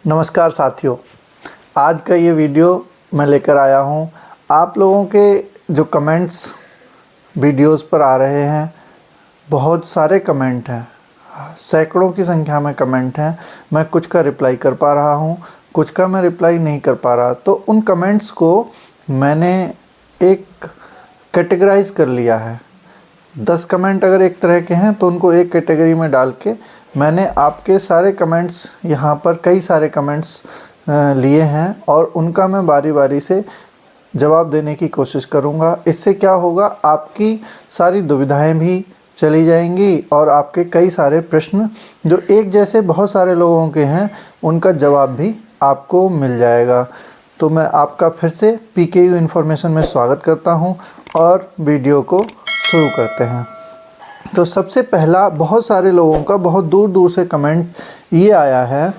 नमस्कार साथियों, आज का ये वीडियो मैं लेकर आया हूँ। आप लोगों के जो कमेंट्स वीडियोस पर आ रहे हैं, बहुत सारे कमेंट हैं, सैकड़ों की संख्या में कमेंट हैं। मैं कुछ का रिप्लाई कर पा रहा हूँ, कुछ का मैं रिप्लाई नहीं कर पा रहा। तो उन कमेंट्स को मैंने एक कैटेगराइज कर लिया है। 10 कमेंट अगर एक तरह के हैं तो उनको एक कैटेगरी में डाल के मैंने आपके सारे कमेंट्स, यहाँ पर कई सारे कमेंट्स लिए हैं और उनका मैं बारी बारी से जवाब देने की कोशिश करूँगा। इससे क्या होगा, आपकी सारी दुविधाएं भी चली जाएंगी और आपके कई सारे प्रश्न जो एक जैसे बहुत सारे लोगों के हैं उनका जवाब भी आपको मिल जाएगा। तो मैं आपका फिर से PKU इन्फॉर्मेशन में स्वागत करता हूँ और वीडियो को शुरू करते हैं। तो सबसे पहला, बहुत सारे लोगों का बहुत दूर दूर से कमेंट ये आया है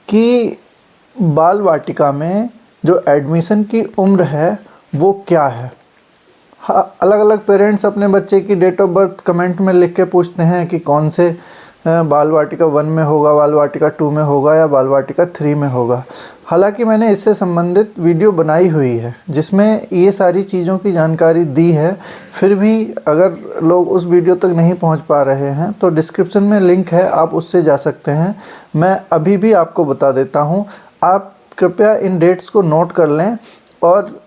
कि बाल वाटिका में जो एडमिशन की उम्र है वो क्या है। हाँ, अलग अलग पेरेंट्स अपने बच्चे की डेट ऑफ बर्थ कमेंट में लिख के पूछते हैं कि कौन से बाल वाटिका 1 में होगा, बाल वाटिका 2 में होगा या बाल वाटिका 3 में होगा। हालांकि मैंने इससे संबंधित वीडियो बनाई हुई है जिसमें ये सारी चीज़ों की जानकारी दी है। फिर भी अगर लोग उस वीडियो तक नहीं पहुंच पा रहे हैं तो डिस्क्रिप्शन में लिंक है, आप उससे जा सकते हैं। मैं अभी भी आपको बता देता हूं, आप कृपया इन डेट्स को नोट कर लें और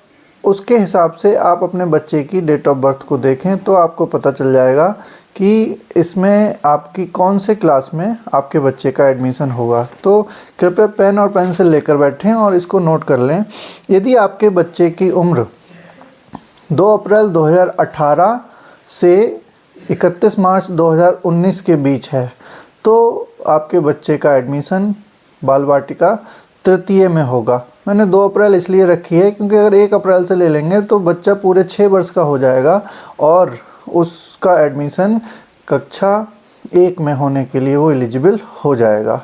उसके हिसाब से आप अपने बच्चे की डेट ऑफ बर्थ को देखें तो आपको पता चल जाएगा कि इसमें आपकी कौन से क्लास में आपके बच्चे का एडमिशन होगा। तो कृपया पेन और पेंसिल लेकर बैठें और इसको नोट कर लें। यदि आपके बच्चे की उम्र 2 अप्रैल 2018 से 31 मार्च 2019 के बीच है तो आपके बच्चे का एडमिशन बाल वाटिका तृतीय में होगा। मैंने 2 अप्रैल इसलिए रखी है क्योंकि अगर 1 अप्रैल से ले लेंगे तो बच्चा पूरे 6 वर्ष का हो जाएगा और उसका एडमिशन कक्षा 1 में होने के लिए वो एलिजिबल हो जाएगा।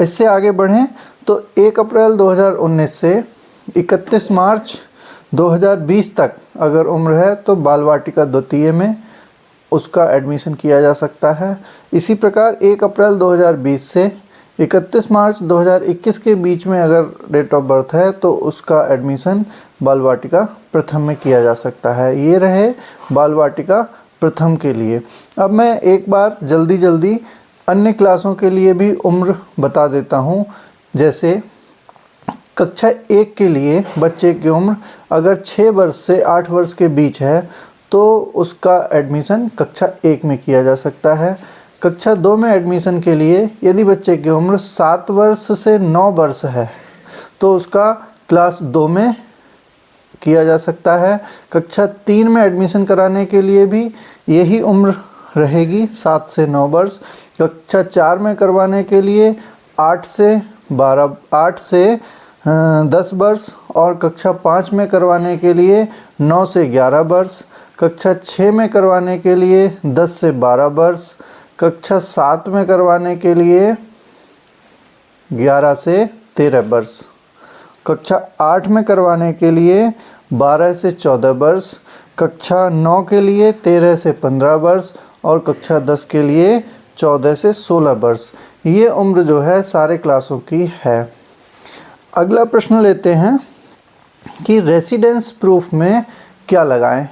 इससे आगे बढ़ें तो 1 अप्रैल 2019 से 31 मार्च 2020 तक अगर उम्र है तो बाल वाटिका द्वितीय में उसका एडमिशन किया जा सकता है। इसी प्रकार 1 अप्रैल 2020 से 31 मार्च 2021 के बीच में अगर डेट ऑफ बर्थ है तो उसका एडमिशन बाल वाटिका प्रथम में किया जा सकता है। ये रहे बाल वाटिका प्रथम के लिए। अब मैं एक बार जल्दी अन्य क्लासों के लिए भी उम्र बता देता हूँ। जैसे कक्षा 1 के लिए बच्चे की उम्र अगर 6 वर्ष से 8 वर्ष के बीच है तो उसका एडमिशन कक्षा 1 में किया जा सकता है। कक्षा 2 में एडमिशन के लिए यदि बच्चे की उम्र 7 वर्ष से 9 वर्ष है तो उसका क्लास 2 में किया जा सकता है। कक्षा 3 में एडमिशन कराने के लिए भी यही उम्र रहेगी, 7 से 9 वर्ष। कक्षा 4 में करवाने के लिए 8 से 10 वर्ष और कक्षा 5 में करवाने के लिए 9 से 11 वर्ष। कक्षा 6 में करवाने के लिए 10 से 12 वर्ष। कक्षा 7 में करवाने के लिए 11 से 13 वर्ष। कक्षा 8 में करवाने के लिए 12 से 14 वर्ष। कक्षा 9 के लिए 13 से 15 वर्ष और कक्षा 10 के लिए 14 से 16 वर्ष। ये उम्र जो है सारे क्लासों की है। अगला प्रश्न लेते हैं कि रेसिडेंस प्रूफ में क्या लगाएं।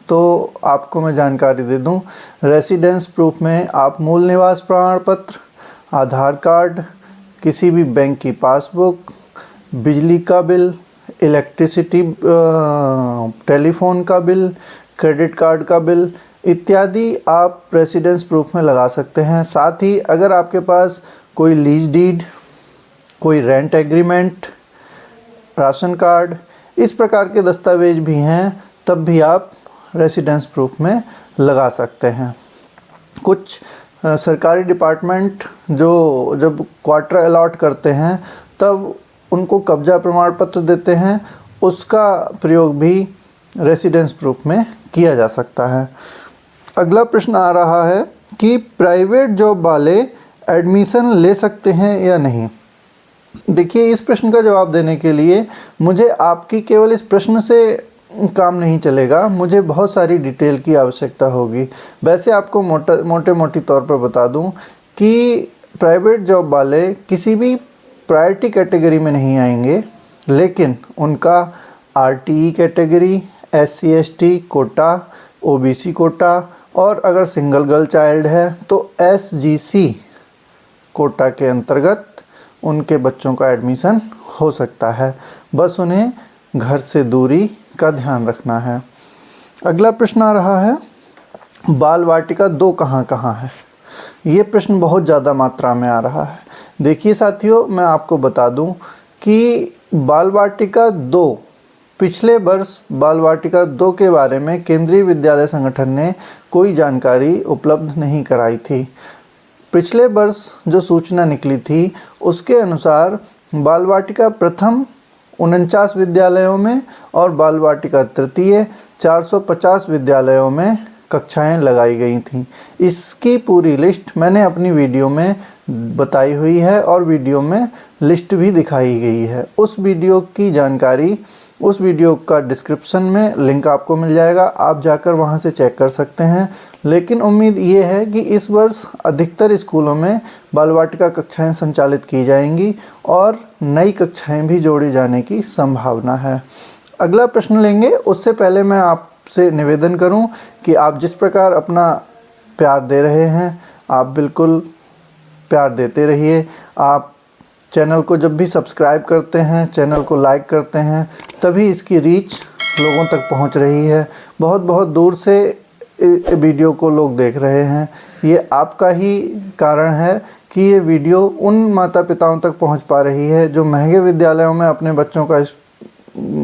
तो आपको मैं जानकारी दे दूं, रेसिडेंस प्रूफ में आप मूल निवास प्रमाण पत्र, आधार कार्ड, किसी भी बैंक की पासबुक, बिजली का बिल, इलेक्ट्रिसिटी टेलीफोन का बिल, क्रेडिट कार्ड का बिल इत्यादि आप रेसिडेंस प्रूफ में लगा सकते हैं। साथ ही अगर आपके पास कोई लीज डीड, कोई रेंट एग्रीमेंट, राशन कार्ड, इस प्रकार के दस्तावेज भी हैं तब भी आप रेसिडेंस प्रूफ में लगा सकते हैं। कुछ सरकारी डिपार्टमेंट जो जब क्वार्टर अलॉट करते हैं तब उनको कब्जा प्रमाण पत्र देते हैं, उसका प्रयोग भी रेसिडेंस प्रूफ में किया जा सकता है। अगला प्रश्न आ रहा है कि प्राइवेट जॉब वाले एडमिशन ले सकते हैं या नहीं। देखिए, इस प्रश्न का जवाब देने के लिए मुझे आपकी केवल इस प्रश्न से काम नहीं चलेगा, मुझे बहुत सारी डिटेल की आवश्यकता होगी। वैसे आपको मोटे तौर पर बता दूं कि प्राइवेट जॉब वाले किसी भी प्रायोरिटी कैटेगरी में नहीं आएंगे, लेकिन उनका RTE category, SC ST quota, OBC quota और अगर सिंगल गर्ल चाइल्ड है तो SGC कोटा के अंतर्गत उनके बच्चों का एडमिशन हो सकता है। बस उन्हें घर से दूरी का ध्यान रखना है। अगला प्रश्न आ रहा है, बाल वाटिका 2 कहाँ कहाँ है? ये प्रश्न बहुत ज़्यादा मात्रा में आ रहा है। देखिए साथियों, मैं आपको बता दूं कि बाल वाटिका 2, पिछले वर्ष बाल वाटिका 2 के बारे में केंद्रीय विद्यालय संगठन ने कोई जानकारी उपलब्ध नहीं कराई थी। पिछले वर्ष जो सूचना निकली थी उसके अनुसार बाल वाटिका प्रथम 49 विद्यालयों में और बाल वाटिका तृतीय 450 विद्यालयों में कक्षाएं लगाई गई थीं। इसकी पूरी लिस्ट मैंने अपनी वीडियो में बताई हुई है और वीडियो में लिस्ट भी दिखाई गई है। उस वीडियो की जानकारी, उस वीडियो का डिस्क्रिप्शन में लिंक आपको मिल जाएगा, आप जाकर वहां से चेक कर सकते हैं। लेकिन उम्मीद ये है कि इस वर्ष अधिकतर स्कूलों में बाल वाटिका कक्षाएं संचालित की जाएंगी और नई कक्षाएं भी जोड़ी जाने की संभावना है। अगला प्रश्न लेंगे, उससे पहले मैं आपसे निवेदन करूं कि आप जिस प्रकार अपना प्यार दे रहे हैं, आप बिल्कुल प्यार देते रहिए। आप चैनल को जब भी सब्सक्राइब करते हैं, चैनल को लाइक करते हैं, तभी इसकी रीच लोगों तक पहुंच रही है। बहुत बहुत दूर से वीडियो को लोग देख रहे हैं। ये आपका ही कारण है कि ये वीडियो उन माता पिताओं तक पहुंच पा रही है जो महंगे विद्यालयों में अपने बच्चों का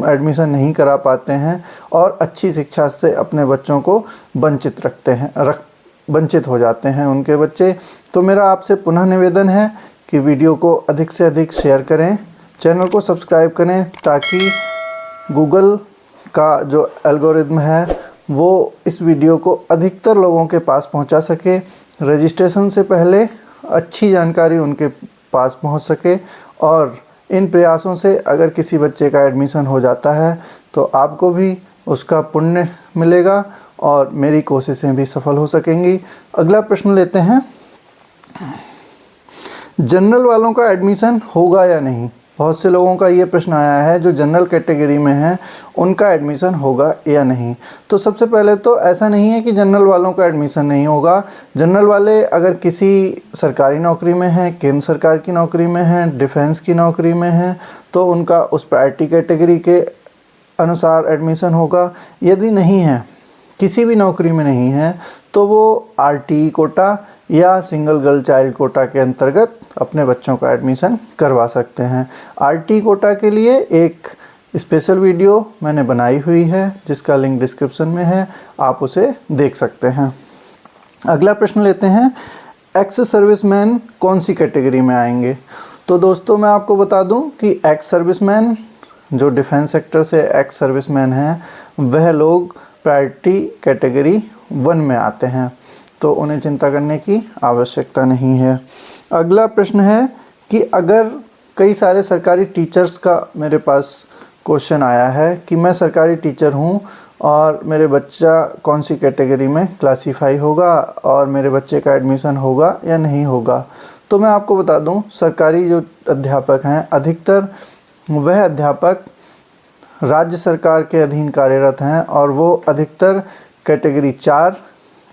एडमिशन नहीं करा पाते हैं और अच्छी शिक्षा से अपने बच्चों को वंचित हो जाते हैं उनके बच्चे। तो मेरा आपसे पुनः निवेदन है कि वीडियो को अधिक से अधिक शेयर करें, चैनल को सब्सक्राइब करें, ताकि गूगल का जो एल्गोरिदम है वो इस वीडियो को अधिकतर लोगों के पास पहुंचा सके, रजिस्ट्रेशन से पहले अच्छी जानकारी उनके पास पहुंच सके। और इन प्रयासों से अगर किसी बच्चे का एडमिशन हो जाता है तो आपको भी उसका पुण्य मिलेगा और मेरी कोशिशें भी सफल हो सकेंगी। अगला प्रश्न लेते हैं, जनरल वालों का एडमिशन होगा या नहीं? बहुत से लोगों का ये प्रश्न आया है जो जनरल कैटेगरी में हैं, उनका एडमिशन होगा या नहीं। तो सबसे पहले तो ऐसा नहीं है कि जनरल वालों का एडमिशन नहीं होगा। जनरल वाले अगर किसी सरकारी नौकरी में हैं, केंद्र सरकार की नौकरी में हैं, डिफेंस की नौकरी में हैं, तो उनका उस प्रायोरिटी कैटेगरी के अनुसार एडमिशन होगा। यदि नहीं है, किसी भी नौकरी में नहीं है, तो वो आरटीई कोटा या सिंगल गर्ल चाइल्ड कोटा के अंतर्गत अपने बच्चों का एडमिशन करवा सकते हैं। आरटीई कोटा के लिए एक स्पेशल वीडियो मैंने बनाई हुई है जिसका लिंक डिस्क्रिप्शन में है, आप उसे देख सकते हैं। अगला प्रश्न लेते हैं, एक्स सर्विसमैन कौन सी कैटेगरी में आएंगे? तो दोस्तों मैं आपको बता दूं कि एक्स सर्विसमैन जो डिफेंस सेक्टर से एक्स सर्विसमैन हैं, वह लोग प्रायोरिटी कैटेगरी 1 में आते हैं, तो उन्हें चिंता करने की आवश्यकता नहीं है। अगला प्रश्न है कि अगर कई सारे सरकारी टीचर्स का मेरे पास क्वेश्चन आया है कि मैं सरकारी टीचर हूं और मेरे बच्चा कौन सी कैटेगरी में क्लासीफाई होगा और मेरे बच्चे का एडमिशन होगा या नहीं होगा। तो मैं आपको बता दूं, सरकारी जो अध्यापक हैं, अधिकतर वह अध्यापक राज्य सरकार के अधीन कार्यरत हैं और वो अधिकतर कैटेगरी 4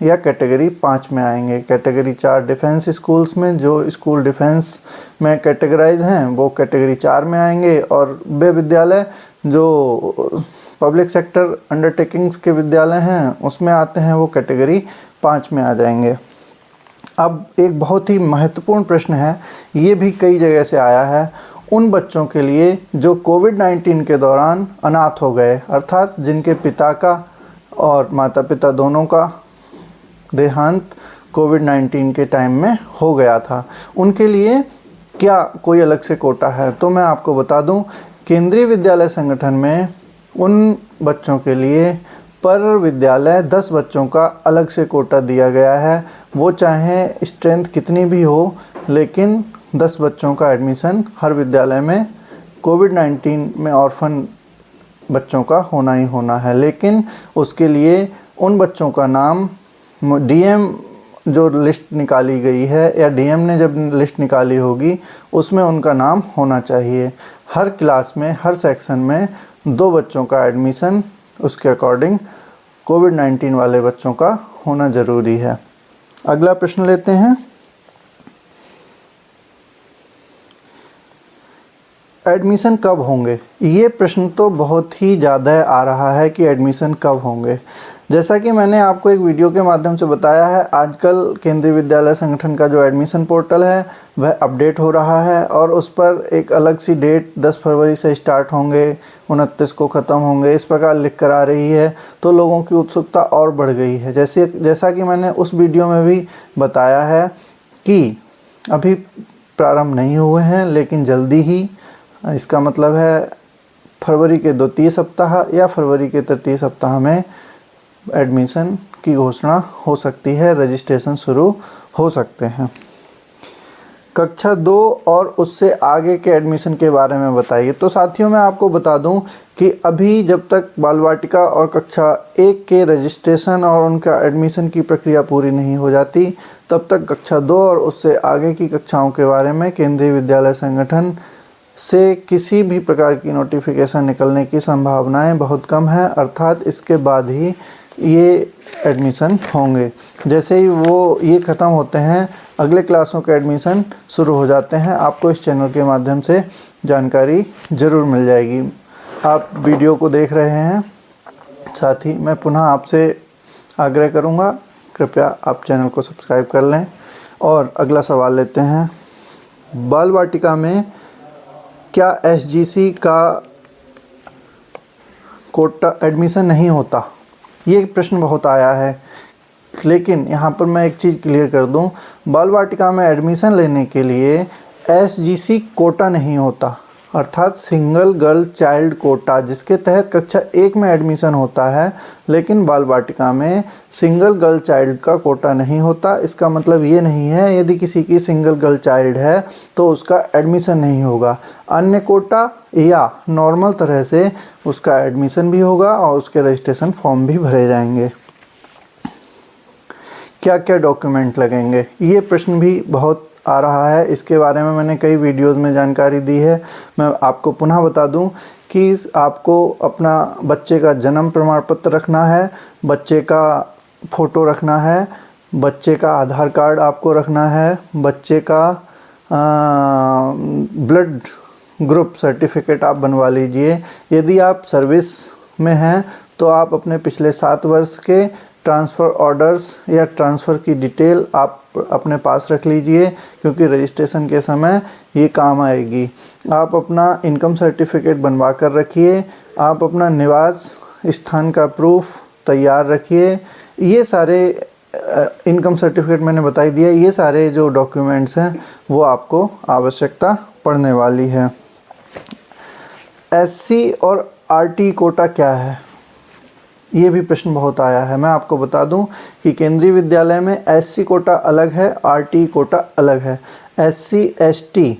या कैटेगरी 5 में आएंगे। कैटेगरी 4 डिफेंस स्कूल्स में, जो स्कूल डिफेंस में कैटेगराइज हैं वो कैटेगरी 4 में आएंगे, और वे विद्यालय जो पब्लिक सेक्टर अंडरटेकिंग्स के विद्यालय हैं उसमें आते हैं वो कैटेगरी 5 में आ जाएंगे। अब एक बहुत ही महत्वपूर्ण प्रश्न है, ये भी कई जगह से आया है, उन बच्चों के लिए जो कोविड-19 के दौरान अनाथ हो गए, अर्थात जिनके पिता का और माता पिता दोनों का देहांत कोविड-19 के टाइम में हो गया था, उनके लिए क्या कोई अलग से कोटा है? तो मैं आपको बता दूं, केंद्रीय विद्यालय संगठन में उन बच्चों के लिए पर विद्यालय 10 बच्चों का अलग से कोटा दिया गया है। वो चाहे स्ट्रेंथ कितनी भी हो, लेकिन 10 बच्चों का एडमिशन हर विद्यालय में कोविड-19 में ऑर्फन बच्चों का होना ही होना है। लेकिन उसके लिए उन बच्चों का नाम डीएम जो लिस्ट निकाली गई है या डीएम ने जब लिस्ट निकाली होगी उसमें उनका नाम होना चाहिए। हर क्लास में, हर सेक्शन में 2 बच्चों का एडमिशन उसके अकॉर्डिंग कोविड-19 वाले बच्चों का होना ज़रूरी है। अगला प्रश्न लेते हैं। एडमिशन कब होंगे? ये प्रश्न तो बहुत ही ज़्यादा आ रहा है कि एडमिशन कब होंगे। जैसा कि मैंने आपको एक वीडियो के माध्यम से बताया है, आजकल केंद्रीय विद्यालय संगठन का जो एडमिशन पोर्टल है वह अपडेट हो रहा है और उस पर एक अलग सी डेट 10 फरवरी से स्टार्ट होंगे, 29 को ख़त्म होंगे, इस प्रकार लिख कर आ रही है। तो लोगों की उत्सुकता और बढ़ गई है। जैसा कि मैंने उस वीडियो में भी बताया है कि अभी प्रारंभ नहीं हुए हैं, लेकिन जल्दी ही, इसका मतलब है फरवरी के द्वितीय सप्ताह या फरवरी के तृतीय सप्ताह में एडमिशन की घोषणा हो सकती है, रजिस्ट्रेशन शुरू हो सकते हैं। कक्षा 2 और उससे आगे के एडमिशन के बारे में बताइए। तो साथियों, मैं आपको बता दूं कि अभी जब तक बाल वाटिका और कक्षा 1 के रजिस्ट्रेशन और उनका एडमिशन की प्रक्रिया पूरी नहीं हो जाती, तब तक कक्षा 2 और उससे आगे की कक्षाओं के बारे में केंद्रीय विद्यालय संगठन से किसी भी प्रकार की नोटिफिकेशन निकलने की संभावनाएं बहुत कम है। अर्थात इसके बाद ही ये एडमिशन होंगे। जैसे ही ये ख़त्म होते हैं, अगले क्लासों के एडमिशन शुरू हो जाते हैं। आपको इस चैनल के माध्यम से जानकारी ज़रूर मिल जाएगी। आप वीडियो को देख रहे हैं, साथ ही मैं पुनः आपसे आग्रह करूंगा, कृपया आप चैनल को सब्सक्राइब कर लें। और अगला सवाल लेते हैं। बाल वाटिका में क्या एसजीसी का कोटा एडमिशन नहीं होता? ये प्रश्न बहुत आया है, लेकिन यहाँ पर मैं एक चीज़ क्लियर कर दूँ। बाल वाटिका में एडमिशन लेने के लिए एसजीसी कोटा नहीं होता, अर्थात सिंगल गर्ल चाइल्ड कोटा, जिसके तहत कक्षा 1 में एडमिशन होता है, लेकिन बाल वाटिका में सिंगल गर्ल चाइल्ड का कोटा नहीं होता। इसका मतलब ये नहीं है यदि किसी की सिंगल गर्ल चाइल्ड है तो उसका एडमिशन नहीं होगा। अन्य कोटा या नॉर्मल तरह से उसका एडमिशन भी होगा और उसके रजिस्ट्रेशन फॉर्म भी भरे जाएंगे। क्या क्या डॉक्यूमेंट लगेंगे? ये प्रश्न भी बहुत आ रहा है। इसके बारे में मैंने कई वीडियोस में जानकारी दी है। मैं आपको पुनः बता दूं कि आपको अपना बच्चे का जन्म प्रमाण पत्र रखना है, बच्चे का फ़ोटो रखना है, बच्चे का आधार कार्ड आपको रखना है, बच्चे का ब्लड ग्रुप सर्टिफिकेट आप बनवा लीजिए। यदि आप सर्विस में हैं तो आप अपने पिछले 7 वर्ष के ट्रांसफ़र ऑर्डर्स या ट्रांसफ़र की डिटेल आप अपने पास रख लीजिए, क्योंकि रजिस्ट्रेशन के समय ये काम आएगी। आप अपना इनकम सर्टिफिकेट बनवा कर रखिए, आप अपना निवास स्थान का प्रूफ तैयार रखिए। ये सारे इनकम सर्टिफिकेट मैंने बता ही दिया। ये सारे जो डॉक्यूमेंट्स हैं वो आपको आवश्यकता पड़ने वाली है। एससी और आरटी कोटा क्या है? ये भी प्रश्न बहुत आया है। मैं आपको बता दूं कि केंद्रीय विद्यालय में एससी कोटा अलग है, आरटी कोटा अलग है। एससी, एसटी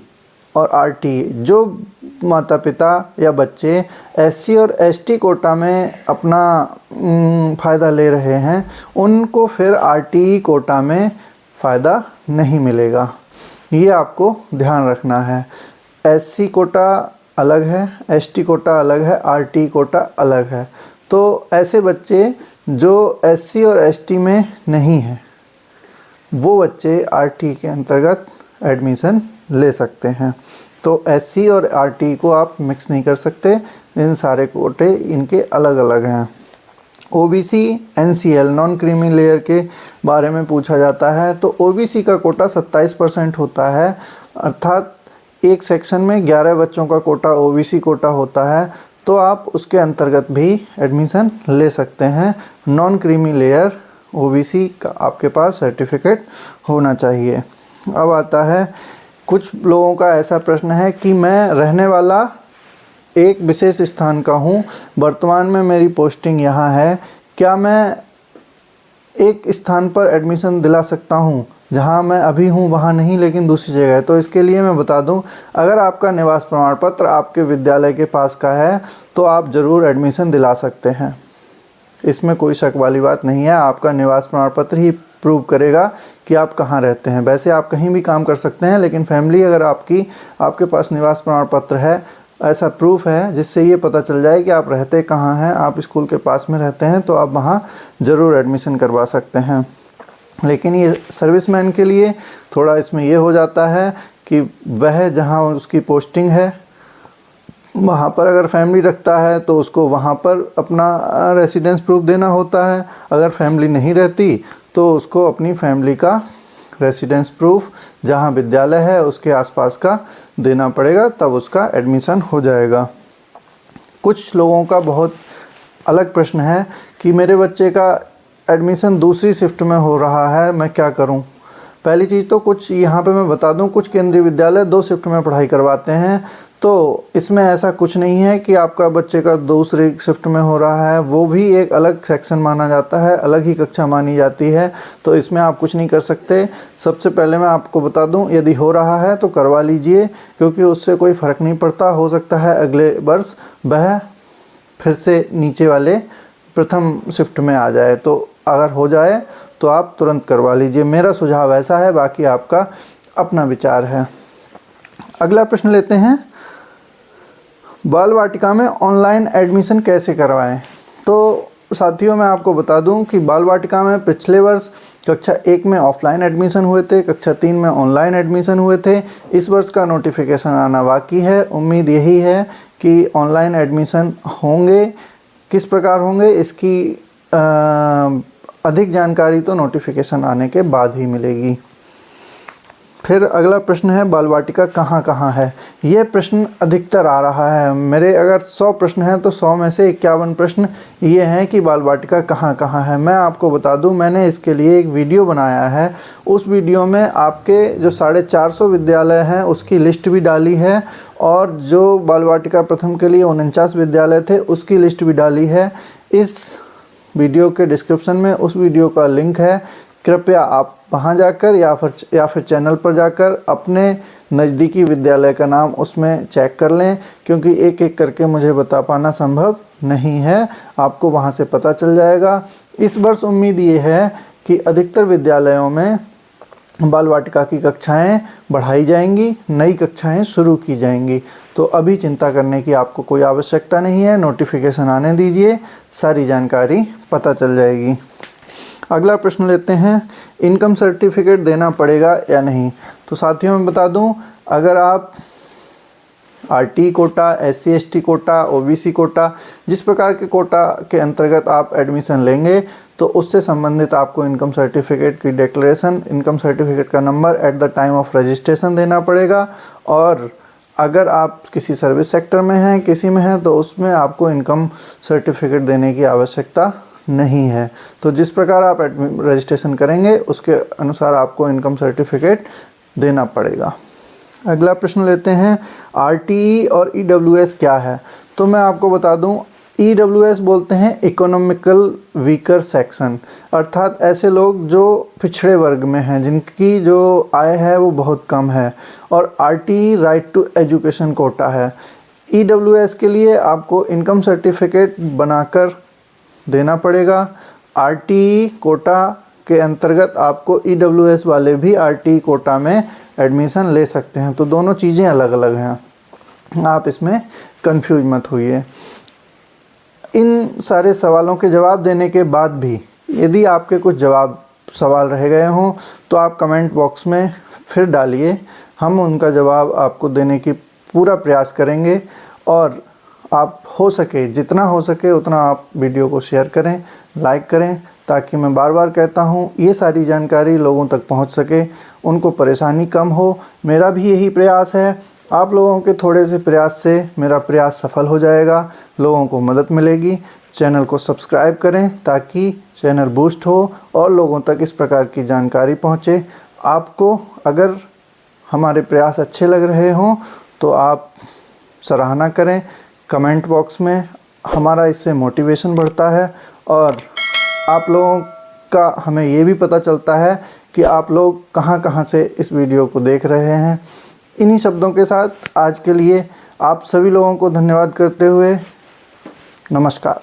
और आरटी, जो माता पिता या बच्चे एससी और एसटी कोटा में अपना फ़ायदा ले रहे हैं, उनको फिर आरटी कोटा में फ़ायदा नहीं मिलेगा। ये आपको ध्यान रखना है। एससी कोटा अलग है, एसटी कोटा अलग है, आरटी कोटा अलग है। तो ऐसे बच्चे जो एससी और एसटी में नहीं हैं, वो बच्चे आरटी के अंतर्गत एडमिशन ले सकते हैं। तो एससी और आरटी को आप मिक्स नहीं कर सकते, इन सारे कोटे इनके अलग अलग हैं। OBC, NCL, non creamy layer के बारे में पूछा जाता है। तो ओबीसी का कोटा 27% होता है, अर्थात एक सेक्शन में 11 बच्चों का कोटा ओबीसी कोटा होता है, तो आप उसके अंतर्गत भी एडमिशन ले सकते हैं। नॉन क्रीमी लेयर ओबीसी का आपके पास सर्टिफिकेट होना चाहिए। अब आता है, कुछ लोगों का ऐसा प्रश्न है कि मैं रहने वाला एक विशेष स्थान का हूँ, वर्तमान में मेरी पोस्टिंग यहाँ है, क्या मैं एक स्थान पर एडमिशन दिला सकता हूँ जहाँ मैं अभी हूँ वहाँ नहीं, लेकिन दूसरी जगह है? तो इसके लिए मैं बता दूँ, अगर आपका निवास प्रमाण पत्र आपके विद्यालय के पास का है तो आप ज़रूर एडमिशन दिला सकते हैं। इसमें कोई शक वाली बात नहीं है। आपका निवास प्रमाण पत्र ही प्रूव करेगा कि आप कहाँ रहते हैं। वैसे आप कहीं भी काम कर सकते हैं, लेकिन फैमिली अगर आपके पास निवास प्रमाण पत्र है, ऐसा प्रूफ है जिससे ये पता चल जाए कि आप रहते कहाँ हैं, आप स्कूल के पास में रहते हैं, तो आप वहाँ ज़रूर एडमिशन करवा सकते हैं। लेकिन ये सर्विसमैन के लिए थोड़ा इसमें ये हो जाता है कि वह जहाँ उसकी पोस्टिंग है वहाँ पर अगर फैमिली रखता है तो उसको वहाँ पर अपना रेसिडेंस प्रूफ देना होता है। अगर फैमिली नहीं रहती तो उसको अपनी फैमिली का रेसिडेंस प्रूफ जहाँ विद्यालय है उसके आसपास का देना पड़ेगा, तब उसका एडमिशन हो जाएगा। कुछ लोगों का बहुत अलग प्रश्न है कि मेरे बच्चे का एडमिशन दूसरी शिफ्ट में हो रहा है, मैं क्या करूं? पहली चीज़ तो कुछ यहाँ पे मैं बता दूं, कुछ केंद्रीय विद्यालय 2 शिफ्ट में पढ़ाई करवाते हैं, तो इसमें ऐसा कुछ नहीं है कि आपका बच्चे का दूसरी शिफ्ट में हो रहा है। वो भी एक अलग सेक्शन माना जाता है, अलग ही कक्षा मानी जाती है, तो इसमें आप कुछ नहीं कर सकते। सबसे पहले मैं आपको बता दूं, यदि हो रहा है तो करवा लीजिए, क्योंकि उससे कोई फ़र्क नहीं पड़ता। हो सकता है अगले वर्ष वह फिर से नीचे वाले प्रथम शिफ्ट में आ जाए, तो अगर हो जाए तो आप तुरंत करवा लीजिए। मेरा सुझाव ऐसा है, बाकी आपका अपना विचार है। अगला प्रश्न लेते हैं, बाल वाटिका में ऑनलाइन एडमिशन कैसे करवाएं? तो साथियों मैं आपको बता दूं कि बाल वाटिका में पिछले वर्ष कक्षा 1 में ऑफलाइन एडमिशन हुए थे, कक्षा 3 में ऑनलाइन एडमिशन हुए थे। इस वर्ष का नोटिफिकेशन आना बाकी है। उम्मीद यही है कि ऑनलाइन एडमिशन होंगे। किस प्रकार होंगे इसकी अधिक जानकारी तो नोटिफिकेशन आने के बाद ही मिलेगी। फिर अगला प्रश्न है, बाल वाटिका कहाँ कहाँ है? ये प्रश्न अधिकतर आ रहा है। मेरे अगर 100 प्रश्न हैं तो 100 में से 51 प्रश्न ये हैं कि बाल वाटिका कहाँ कहाँ है। मैं आपको बता दूं, मैंने इसके लिए एक वीडियो बनाया है। उस वीडियो में आपके जो 450 विद्यालय हैं उसकी लिस्ट भी डाली है, और जो बाल वाटिका प्रथम के लिए 49 विद्यालय थे उसकी लिस्ट भी डाली है। इस वीडियो के डिस्क्रिप्शन में उस वीडियो का लिंक है। कृपया आप वहां जाकर या फिर चैनल पर जाकर अपने नज़दीकी विद्यालय का नाम उसमें चेक कर लें, क्योंकि एक एक करके मुझे बता पाना संभव नहीं है। आपको वहां से पता चल जाएगा। इस वर्ष उम्मीद ये है कि अधिकतर विद्यालयों में बाल वाटिका की कक्षाएं बढ़ाई जाएंगी, नई कक्षाएं शुरू की जाएंगी। तो अभी चिंता करने की आपको कोई आवश्यकता नहीं है। नोटिफिकेशन आने दीजिए, सारी जानकारी पता चल जाएगी। अगला प्रश्न लेते हैं, इनकम सर्टिफिकेट देना पड़ेगा या नहीं? तो साथियों मैं बता दूं, अगर आप RT quota, SC ST quota, OBC quota, जिस प्रकार के कोटा के अंतर्गत आप एडमिशन लेंगे तो उससे संबंधित आपको इनकम सर्टिफिकेट की डिक्लेरेशन, इनकम सर्टिफिकेट का number at the time of registration देना पड़ेगा। और अगर आप किसी सर्विस सेक्टर में हैं, किसी में हैं, तो उसमें आपको इनकम सर्टिफिकेट देने की आवश्यकता नहीं है। तो जिस प्रकार आप रजिस्ट्रेशन करेंगे उसके अनुसार आपको इनकम सर्टिफिकेट देना पड़ेगा। अगला प्रश्न लेते हैं, RTE और EWS क्या है? तो मैं आपको बता दूं, EWS बोलते हैं इकोनॉमिकल वीकर सेक्शन, अर्थात ऐसे लोग जो पिछड़े वर्ग में हैं, जिनकी जो आय है वो बहुत कम है। और RTE right to education quota है। EWS के लिए आपको इनकम सर्टिफिकेट बनाकर देना पड़ेगा। RTE कोटा के अंतर्गत आपको EWS वाले भी RTE कोटा में एडमिशन ले सकते हैं। तो दोनों चीज़ें अलग अलग हैं, आप इसमें कंफ्यूज मत होइए। इन सारे सवालों के जवाब देने के बाद भी यदि आपके कुछ सवाल रह गए हों तो आप कमेंट बॉक्स में फिर डालिए, हम उनका जवाब आपको देने की पूरा प्रयास करेंगे। और आप हो सके, जितना हो सके उतना आप वीडियो को शेयर करें, लाइक करें, ताकि मैं बार बार कहता हूँ ये सारी जानकारी लोगों तक पहुँच सके, उनको परेशानी कम हो। मेरा भी यही प्रयास है। आप लोगों के थोड़े से प्रयास से मेरा प्रयास सफल हो जाएगा, लोगों को मदद मिलेगी। चैनल को सब्सक्राइब करें ताकि चैनल बूस्ट हो और लोगों तक इस प्रकार की जानकारी पहुँचे। आपको अगर हमारे प्रयास अच्छे लग रहे हों तो आप सराहना करें कमेंट बॉक्स में, हमारा इससे मोटिवेशन बढ़ता है। और आप लोगों का हमें ये भी पता चलता है कि आप लोग कहाँ कहाँ से इस वीडियो को देख रहे हैं। इन्हीं शब्दों के साथ आज के लिए आप सभी लोगों को धन्यवाद करते हुए नमस्कार।